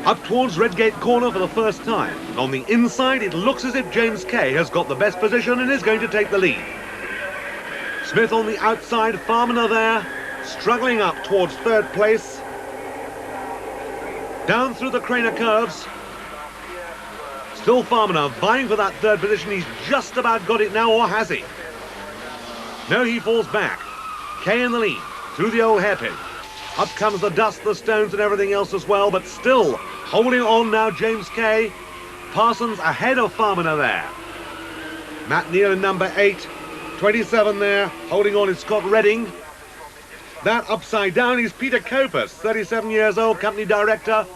Up towards Redgate Corner for the first time. And on the inside, it looks as if James Kay has got the best position and is going to take the lead. Smith on the outside, Farmer there, struggling up towards third place. Down through the Craner curves. Still Farmer vying for that third position. He's just about got it now, or has he? No, he falls back. Kay in the lead, through the old hairpin. Up comes the dust, the stones and everything else as well, but still holding on now, James Kay. Parsons ahead of Farmer there. Matt Neal in number 8. 27 there, holding on is Scott Redding. That upside down is Peter Copus, 37 years old, company director.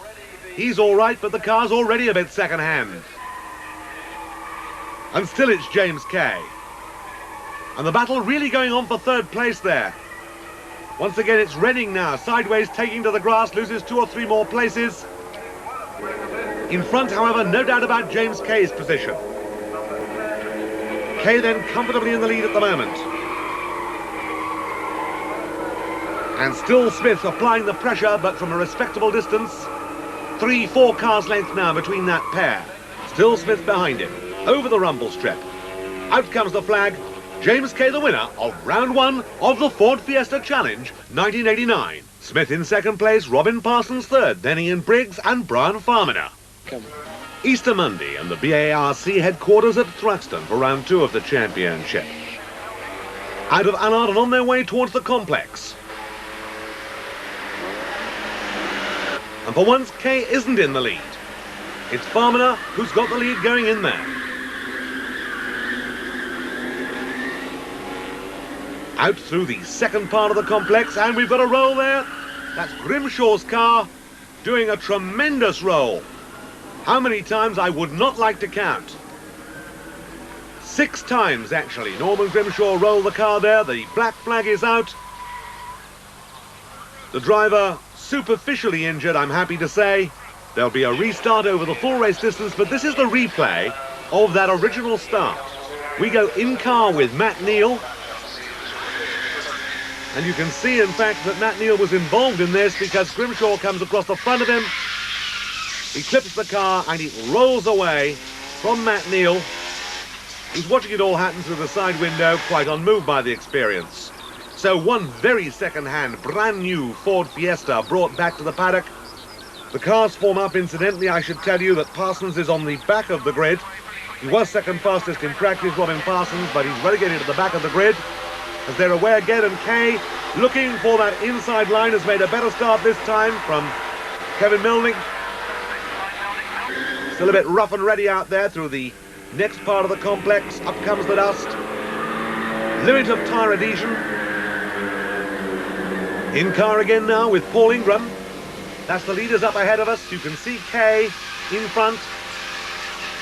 He's all right, but the car's already a bit second-hand. And still it's James Kay. And the battle really going on for third place there. Once again, it's Redding now, sideways, taking to the grass, loses 2 or 3 more places. In front, however, no doubt about James Kay's position. Kay then comfortably in the lead at the moment. And still Smith applying the pressure, but from a respectable distance. 3-4 cars length now between that pair. Still Smith behind him, over the rumble strip. Out comes the flag. James Kay the winner of round 1 of the Ford Fiesta Challenge 1989. Smith in second place, Robin Parsons third, then Ian Briggs and Brian Farmer. Easter Monday and the BARC headquarters at Thruxton for round 2 of the championship. Out of Allard and on their way towards the complex. And for once, Kay isn't in the lead. It's Farmer who's got the lead going in there. Out through the second part of the complex, and we've got a roll there. That's Grimshaw's car doing a tremendous roll. How many times I would not like to count. 6 times, actually. Norman Grimshaw rolled the car there. The black flag is out. The driver superficially injured, I'm happy to say. There'll be a restart over the full race distance, but this is the replay of that original start. We go in car with Matt Neal. And you can see, in fact, that Matt Neal was involved in this because Grimshaw comes across the front of him. He clips the car and it rolls away from Matt Neal. He's watching it all happen through the side window, quite unmoved by the experience. So one very second-hand, brand new Ford Fiesta brought back to the paddock. The cars form up. Incidentally, I should tell you that Parsons is on the back of the grid. He was second fastest in practice, Robin Parsons, but he's relegated to the back of the grid. As they're away again, and Kay, looking for that inside line, has made a better start this time from Kevin Milnick. Still a bit rough and ready out there through the next part of the complex. Up comes the dust. Limit of tyre adhesion. In car again now with Paul Ingram. That's the leaders up ahead of us. You can see Kay in front.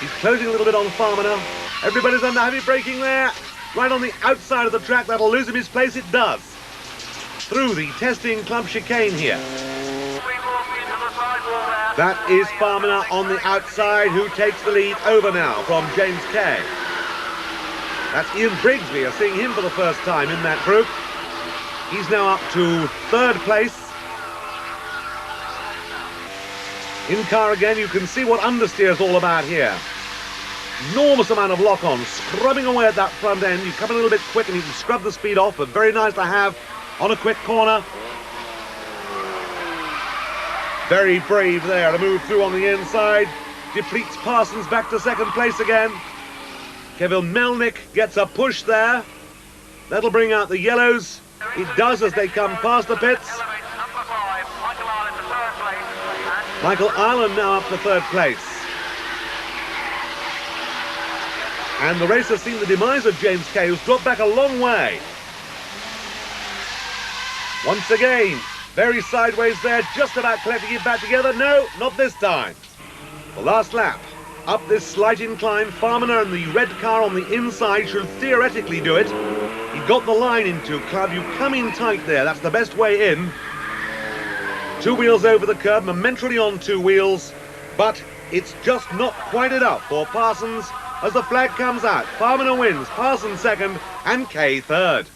He's closing a little bit on Farmer now. Everybody's under heavy braking there. Right on the outside of the track. That'll lose him his place. It does. Through the testing club chicane here. That is Farmer on the outside, who takes the lead over now from James Kay. That's Ian Briggs. We are seeing him for the first time in that group. He's now up to third place. In car again, you can see what understeer's all about here. Enormous amount of lock-on, scrubbing away at that front end. You come a little bit quick and you can scrub the speed off, but very nice to have on a quick corner. Very brave there to move through on the inside. Depletes Parsons back to second place again. Kevin Melnick gets a push there. That'll bring out the yellows. It does as they come past the pits. Michael Ireland now up to third place. And the race has seen the demise of James Kay, who's dropped back a long way. Once again, very sideways there, just about collecting it back together. No, not this time. The last lap. Up this slight incline, Farmer and the red car on the inside should theoretically do it. He got the line into club. You come in tight there. That's the best way in. 2 wheels over the curb, momentarily on 2 wheels. But it's just not quite enough for Parsons as the flag comes out. Farmer wins, Parsons second, and Kay third.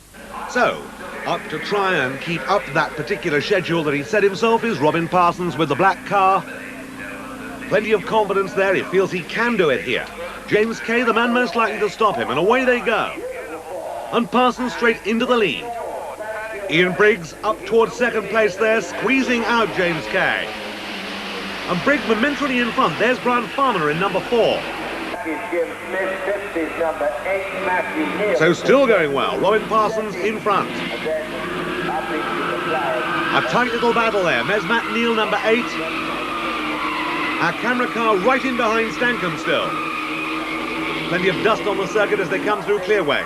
So, up to try and keep up that particular schedule that he set himself is Robin Parsons with the black car. Plenty of confidence there. He feels he can do it here. James Kay, the man most likely to stop him, and away they go. And Parsons straight into the lead. Ian Briggs up towards second place there, squeezing out James Kay. And Briggs momentarily in front. There's Brian Farmer in number 4. So still going well. Robin Parsons in front. A tight little battle there. Matt Neal, number 8. Our camera car right in behind Stancombe still. Plenty of dust on the circuit as they come through clearways.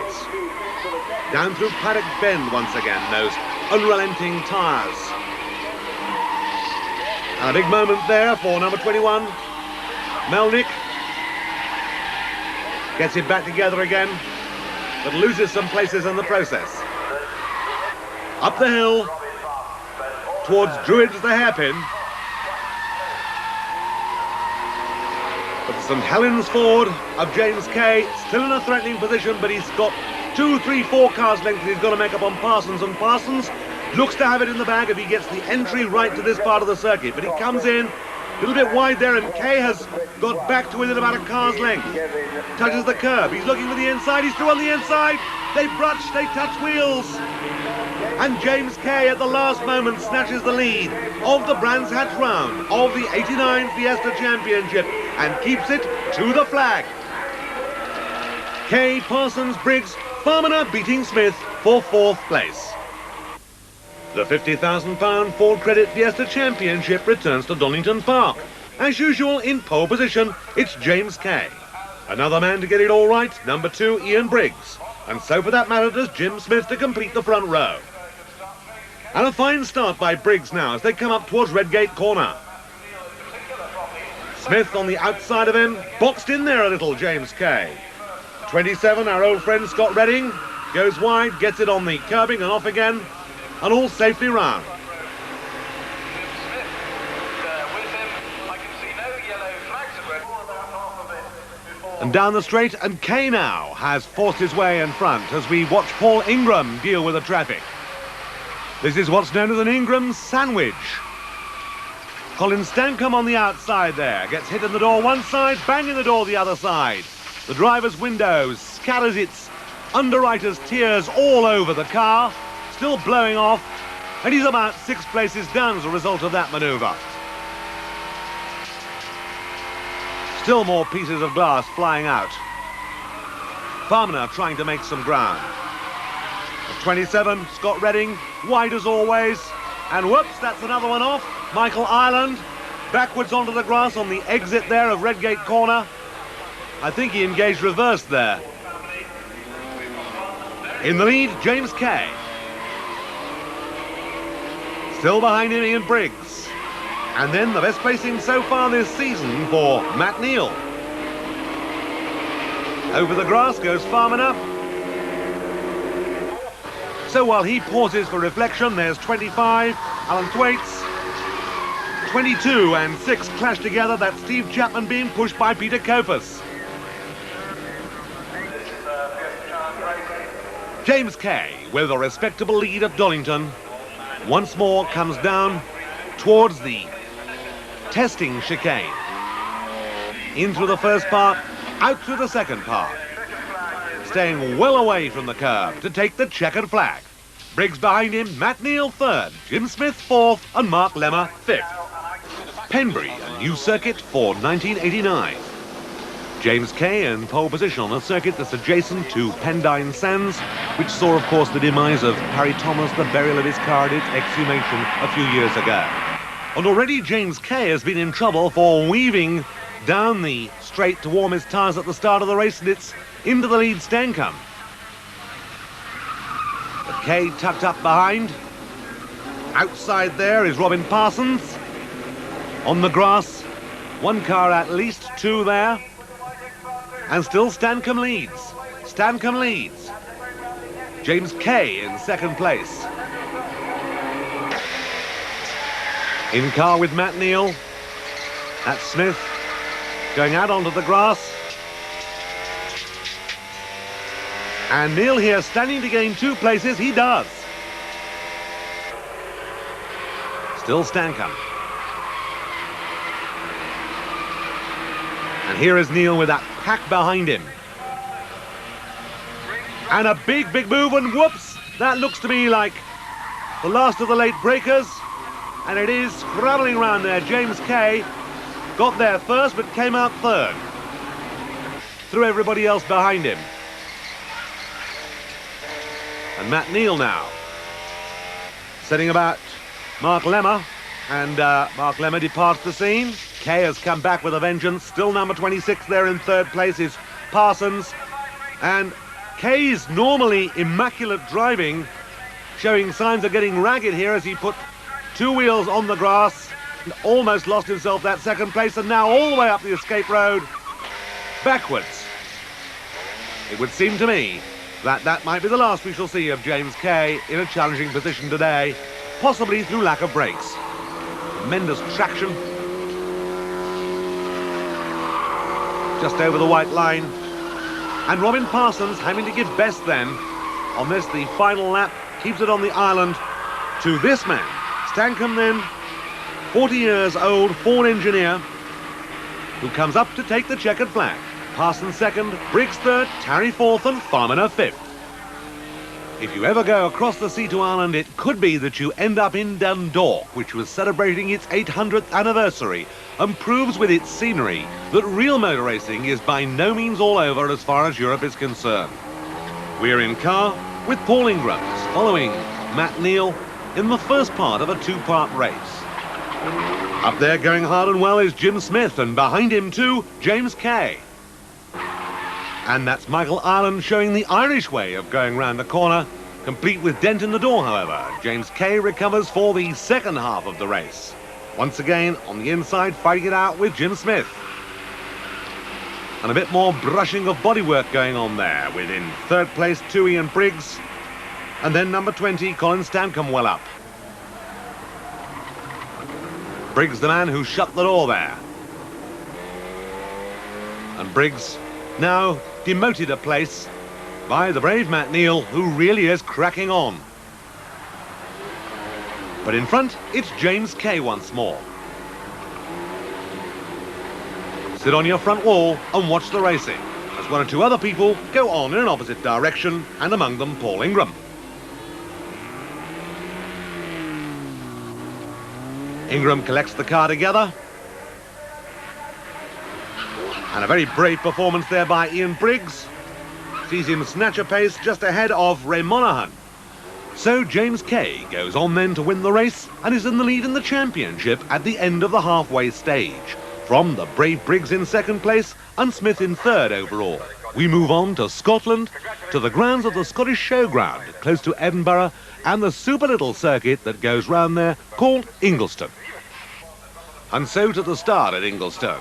Down through Paddock Bend once again, those unrelenting tyres. And a big moment there for number 21. Melnick gets it back together again, but loses some places in the process. Up the hill, towards Druids the hairpin. But St Helens Ford of James Kay, still in a threatening position, but he's got 2, 3, 4 cars lengths he's got to make up on Parsons, and Parsons looks to have it in the bag if he gets the entry right to this part of the circuit. But he comes in a little bit wide there, and Kay has got back to within about a car's length. Touches the curb. He's looking for the inside. He's through on the inside. They brunch. They touch wheels. And James Kay at the last moment snatches the lead of the Brands Hatch round of the 89 Fiesta Championship and keeps it to the flag. Kay, Parsons, Briggs, Farmer beating Smith for 4th place. The £50,000 Ford Credit Fiesta Championship returns to Donington Park. As usual, in pole position, it's James Kay. Another man to get it all right, number 2, Ian Briggs. And so for that matter does Jim Smith to complete the front row. And a fine start by Briggs now as they come up towards Redgate Corner. Smith on the outside of him, boxed in there a little, James Kay. 27, our old friend Scott Redding, goes wide, gets it on the curbing and off again, and all safely round. And down the straight, and Kay now has forced his way in front as we watch Paul Ingram deal with the traffic. This is what's known as an Ingram sandwich. Colin Stancombe on the outside there, gets hit in the door one side, bang in the door the other side. The driver's window scatters its underwriter's tears all over the car, still blowing off, and he's about 6 places down as a result of that manoeuvre. Still more pieces of glass flying out. Farmer trying to make some ground. At 27, Scott Redding, wide as always, and whoops, that's another one off. Michael Ireland, backwards onto the grass on the exit there of Redgate Corner. I think he engaged reverse there. In the lead, James Kay. Still behind him, Ian Briggs. And then the best placing so far this season for Matt Neal. Over the grass goes Farmer. So while he pauses for reflection, there's 25, Alan Thwaites. 22 and 6 clash together. That's Steve Chapman being pushed by Peter Kofus. James Kay, with a respectable lead at Donington, once more comes down towards the testing chicane. In through the first part, out through the second part. Staying well away from the curve to take the checkered flag. Briggs behind him, Matt Neal 3rd, Jim Smith 4th, and Mark Lemmer 5th. Pembrey, a new circuit for 1989. James Kay in pole position on a circuit that's adjacent to Pendine Sands, which saw, of course, the demise of Harry Thomas, the burial of his car at its exhumation a few years ago. And already James Kay has been in trouble for weaving down the straight to warm his tyres at the start of the race, and it's into the lead Stancombe. But Kay tucked up behind. Outside there is Robin Parsons. On the grass, 1 car at least, 2 there. And still Stancombe leads. Stancombe leads. James Kay in 2nd place. In car with Matt Neal. That's Smith going out onto the grass. And Neal here standing to gain 2 places. He does. Still Stancombe. And here is Neil with that pack behind him. And a big, big move, and whoops, that looks to me like the last of the late breakers. And it is scrabbling around there. James Kay got there first, but came out third. Through everybody else behind him. And Matt Neil now setting about Mark Lemmer, and Mark Lemmer departs the scene. Kay has come back with a vengeance. Still number 26 there in third place is Parsons. And Kay's normally immaculate driving showing signs of getting ragged here as he put two wheels on the grass and almost lost himself that second place, and now all the way up the escape road backwards. It would seem to me that might be the last we shall see of James Kay in a challenging position today, possibly through lack of brakes. Tremendous traction. Just over the white line. And Robin Parsons having to give best then on this, the final lap, keeps it on the island to this man. Stankham then, 40 years old, Ford engineer, who comes up to take the checkered flag. Parsons second, Briggs third, Tarry fourth, and Farminer fifth. If you ever go across the sea to Ireland, it could be that you end up in Dundalk, which was celebrating its 800th anniversary, and proves with its scenery that real motor racing is by no means all over as far as Europe is concerned. We're in car with Paul Ingram following Matt Neil in the first part of a two-part race. Up there going hard and well is Jim Smith, and behind him too, James Kay. And that's Michael Ireland showing the Irish way of going round the corner, complete with dent in the door, however. James Kay recovers for the second half of the race. Once again, on the inside, fighting it out with Jim Smith. And a bit more brushing of bodywork going on there, with in third place, Ian Briggs, and then number 20, Colin Stankham well up. Briggs the man who shut the door there. And Briggs now demoted a place by the brave Matt Neil, who really is cracking on. But in front, it's James Kay once more. Sit on your front wall and watch the racing, as one or two other people go on in an opposite direction, and among them Paul Ingram. Ingram collects the car together. And a very brave performance there by Ian Briggs. Sees him snatch a pace just ahead of Ray Monaghan. So James Kay goes on then to win the race and is in the lead in the championship at the end of the halfway stage, from the brave Briggs in second place and Smith in third overall. We move on to Scotland, to the grounds of the Scottish Showground, close to Edinburgh, and the super little circuit that goes round there called Ingliston. And so to the start at Ingliston.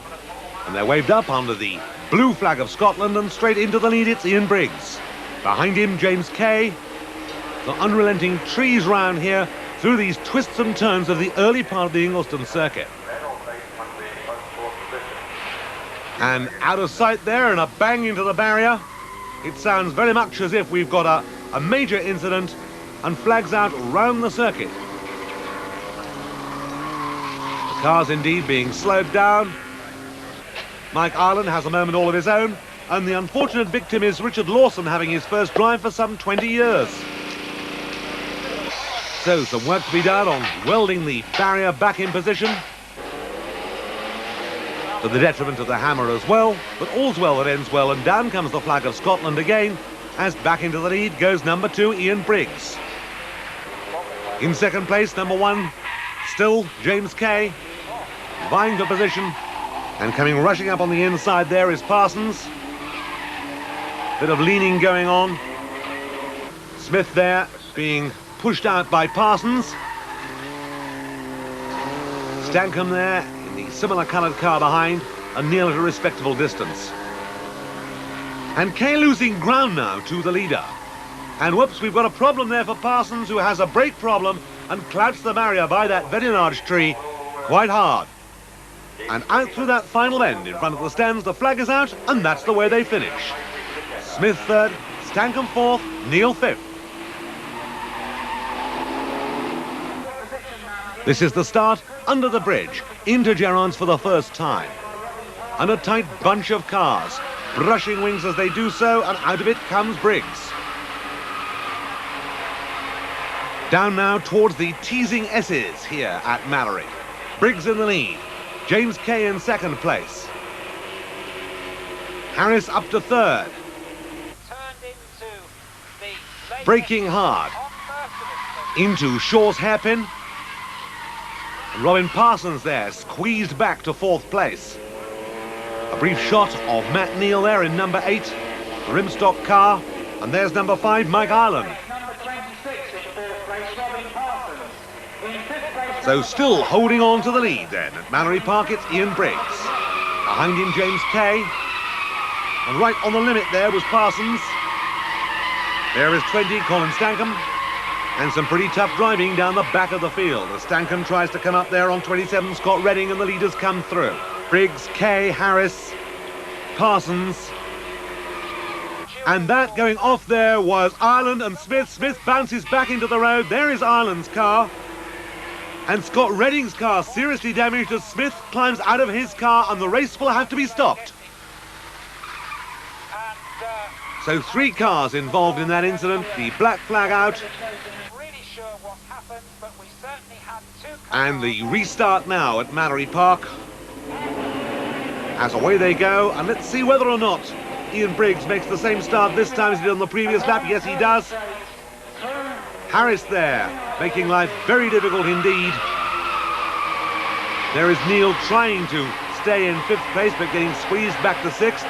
And they're waved up under the blue flag of Scotland, and straight into the lead it's Ian Briggs. Behind him, James Kay. The unrelenting trees round here through these twists and turns of the early part of the Ingliston circuit. And out of sight there, and a bang into the barrier. It sounds very much as if we've got a major incident, and flags out round the circuit. The car's indeed being slowed down. Mike Ireland has a moment all of his own, and the unfortunate victim is Richard Lawson, having his first drive for some 20 years. So some work to be done on welding the barrier back in position, to the detriment of the hammer as well, but all's well that ends well, and down comes the flag of Scotland again, as back into the lead goes number 2, Ian Briggs. In second place, number 1, still James Kay, vying for position. And coming rushing up on the inside there is Parsons. Bit of leaning going on. Smith there being pushed out by Parsons. Stankham there in the similar coloured car behind, and Neil at a respectable distance. And Kay losing ground now to the leader. And whoops, we've got a problem there for Parsons, who has a brake problem and clouts the barrier by that very large tree quite hard. And out through that final bend in front of the stands, the flag is out, and that's the way they finish. Smith third, Stankham fourth, Neil fifth. This is the start under the bridge into Gerrards for the first time. and a tight bunch of cars, brushing wings as they do so, and out of it comes Briggs. Down now towards the teasing S's here at Mallory. Briggs in the lead, James Kay in second place. Harris up to third. Braking hard. Into Shaw's hairpin. And Robin Parsons there, squeezed back to fourth place. A brief shot of Matt Neal there in number 8, the rimstock car. And there's number 5, Mike Ireland. So still holding on to the lead then. At Mallory Park, it's Ian Briggs. Behind him, James Kay. And right on the limit there was Parsons. There is 20, Colin Stankham. And some pretty tough driving down the back of the field as Stankham tries to come up there on 27, Scott Redding, and the leaders come through. Briggs, Kay, Harris, Parsons. And that going off there was Ireland and Smith. Smith bounces back into the road. There is Ireland's car. And Scott Redding's car seriously damaged as Smith climbs out of his car, and the race will have to be stopped. So 3 cars involved in that incident, the black flag out. And the restart now at Mallory Park. As away they go, and let's see whether or not Ian Briggs makes the same start this time as he did on the previous lap. Yes, he does. Harris there, making life very difficult indeed. There is Neal trying to stay in 5th place, but getting squeezed back to 6th.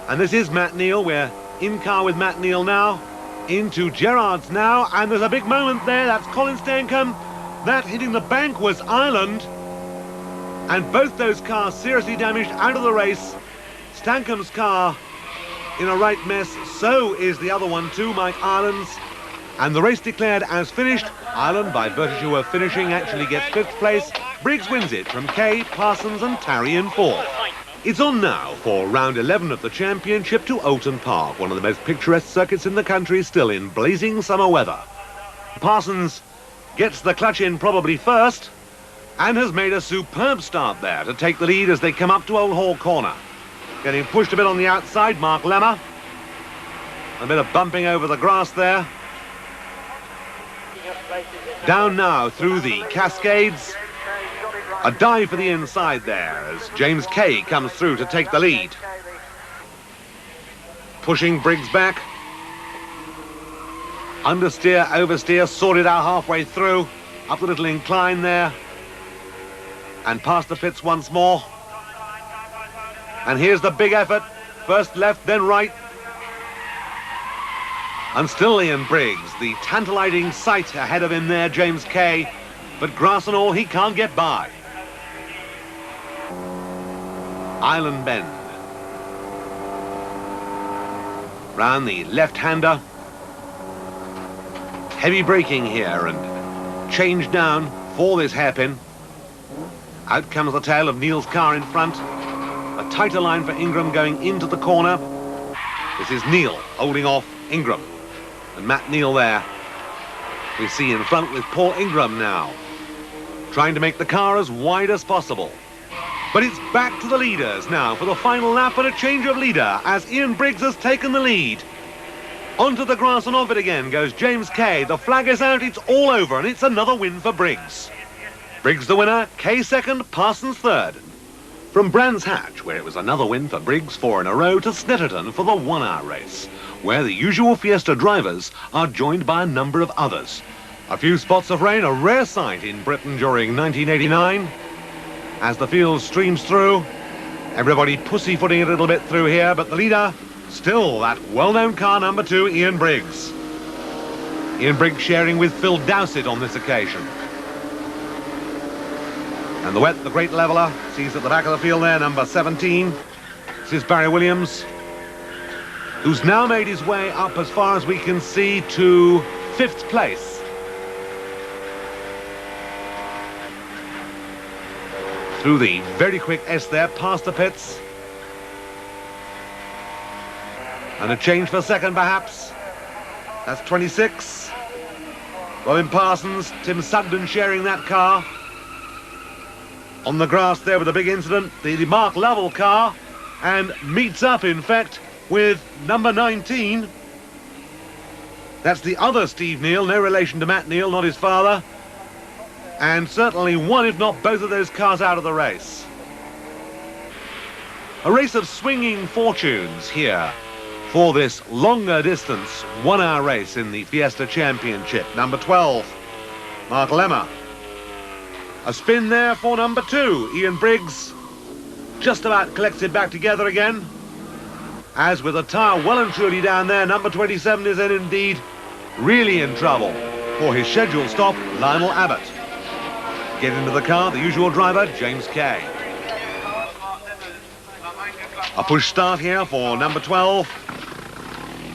And this is Matt Neal. We're in car with Matt Neal now. Into Gerrard's now, and there's a big moment there. That's Colin Stankham. That hitting the bank was Ireland. And both those cars seriously damaged out of the race. Stankham's car in a right mess. So is the other one too, Mike Ireland's. And the race declared as finished. Ireland, by virtue of finishing, actually gets 5th place. Briggs wins it from Kay, Parsons and Tarry in 4th. It's on now for round 11 of the championship to Oulton Park, one of the most picturesque circuits in the country, still in blazing summer weather. Parsons gets the clutch in probably first and has made a superb start there to take the lead as they come up to Old Hall Corner. Getting pushed a bit on the outside, Mark Lemmer. A bit of bumping over the grass there. Down now through the Cascades. A dive for the inside there as James Kay comes through to take the lead. Pushing Briggs back. Understeer, oversteer, sorted out halfway through. Up the little incline there. And past the pits once more. And here's the big effort. First left, then right. And still Ian Briggs, the tantalising sight ahead of him there, James Kay. But grass and all, he can't get by. Island Bend. Round the left-hander. Heavy braking here and change down for this hairpin. Out comes the tail of Neal's car in front. A tighter line for Ingram going into the corner. This is Neal holding off Ingram. And Matt Neal there. We see in front with Paul Ingram now, trying to make the car as wide as possible. But it's back to the leaders now for the final lap and a change of leader as Ian Briggs has taken the lead. Onto the grass and off it again goes James Kay. The flag is out, it's all over, and it's another win for Briggs. Briggs the winner, Kay second, Parsons third. From Brands Hatch, where it was another win for Briggs, 4 in a row, to Snetterton for the 1-hour race, where the usual Fiesta drivers are joined by a number of others. A few spots of rain, a rare sight in Britain during 1989. As the field streams through, everybody pussyfooting it a little bit through here, but the leader, still that well-known car number 2, Ian Briggs. Ian Briggs sharing with Phil Dowsett on this occasion. And the wet, the great leveller, sees at the back of the field there, number 17. This is Barry Williams, who's now made his way up as far as we can see to 5th place. Through the very quick S there, past the pits. And a change for second, perhaps. That's 26. Robin Parsons, Tim Sugden sharing that car. On the grass there with a big incident, the Mark Lovell car, and meets up, in fact, with number 19. That's the other Steve Neal, no relation to Matt Neal, not his father. And certainly one, if not both of those cars out of the race. A race of swinging fortunes here for this longer distance 1 hour race in the Fiesta Championship. Number 12, Mark Lemmer. A spin there for number 2, Ian Briggs. Just about collected back together again. As with a tyre well and truly down there, number 27 is then indeed really in trouble for his scheduled stop, Lionel Abbott. Get into the car, the usual driver, James Kay. A push start here for number 12,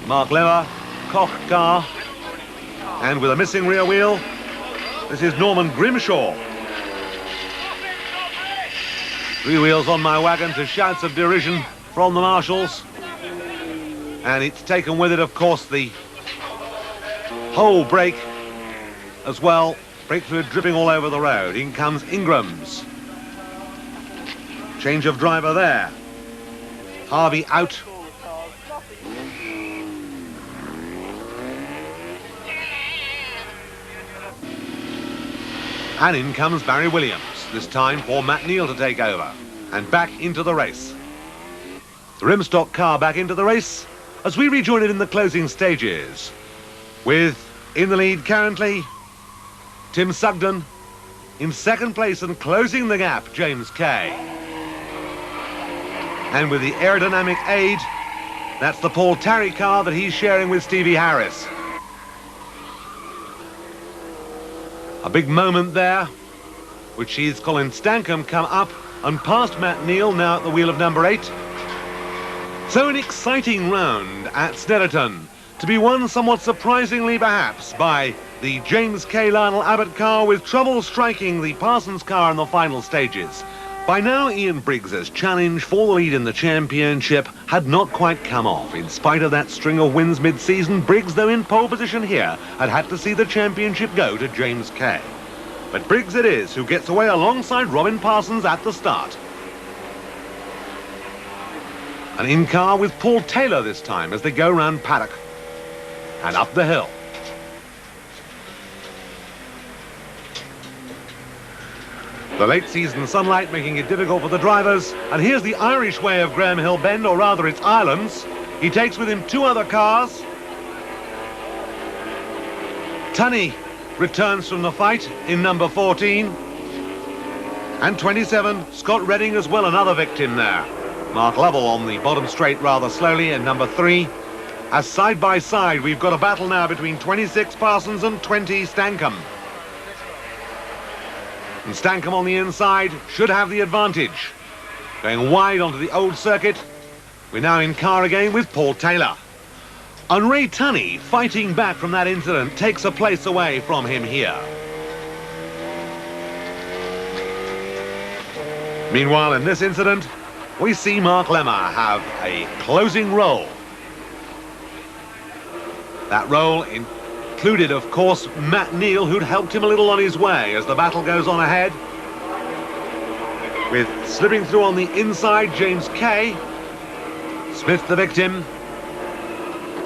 Mark Lemmer, Koch car. And with a missing rear wheel, this is Norman Grimshaw. 3 wheels on my wagon to shouts of derision from the marshals. And it's taken with it, of course, the whole brake as well. Brake fluid dripping all over the road. In comes Ingram's. Change of driver there. Harvey out. And in comes Barry Williams, this time for Matt Neal to take over. And back into the race. The Rimstock car back into the race as we rejoin it in the closing stages. With, in the lead currently, Tim Sugden. In second place and closing the gap, James Kay. And with the aerodynamic aid, that's the Paul Tarry car that he's sharing with Stevie Harris. A big moment there, which sees Colin Stankham come up and past Matt Neal, now at the wheel of number 8. So an exciting round at Snetterton, to be won somewhat surprisingly perhaps by the James Kay Lionel Abbott car, with trouble striking the Parsons car in the final stages. By now, Ian Briggs's challenge for the lead in the championship had not quite come off. In spite of that string of wins mid-season, Briggs, though in pole position here, had to see the championship go to James Kay. But Briggs it is who gets away alongside Robin Parsons at the start. An in-car with Paul Taylor this time as they go round paddock and up the hill. The late season sunlight making it difficult for the drivers, and here's the Irish way of Graham Hill Bend, or rather it's Ireland's. He takes with him 2 other cars. Tunney returns from the fight in number 14. And 27, Scott Redding as well, another victim there. Mark Lovell on the bottom straight rather slowly in number 3. As side by side we've got a battle now between 26 Parsons and 20 Stankham. And Stankham on the inside should have the advantage. Going wide onto the old circuit. We're now in car again with Paul Taylor. And Ray Tunney, fighting back from that incident, takes a place away from him here. Meanwhile, in this incident, we see Mark Lemmer have a closing role. That role included, of course, Matt Neal, who'd helped him a little on his way as the battle goes on ahead. With slipping through on the inside, James Kay. Smith the victim.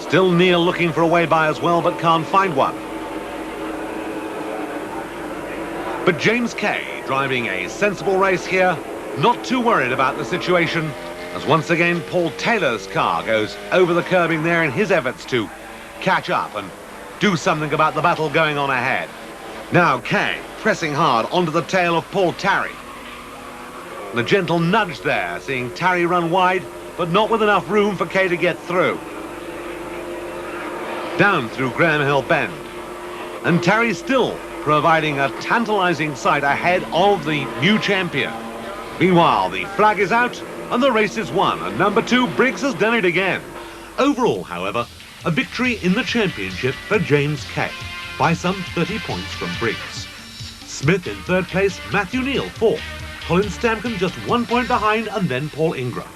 Still Neal looking for a way by as well, but can't find one. But James Kay driving a sensible race here, not too worried about the situation, as once again Paul Taylor's car goes over the curbing there in his efforts to catch up and do something about the battle going on ahead. Now Kay pressing hard onto the tail of Paul Tarry. And a gentle nudge there, seeing Tarry run wide, but not with enough room for Kay to get through. Down through Graham Hill Bend. And Tarry still providing a tantalising sight ahead of the new champion. Meanwhile, the flag is out and the race is won, and number 2, Briggs, has done it again. Overall, however, a victory in the championship for James Kay by some 30 points from Briggs. Smith in 3rd place, Matthew Neal 4th, Colin Stankham just 1 point behind, and then Paul Ingram.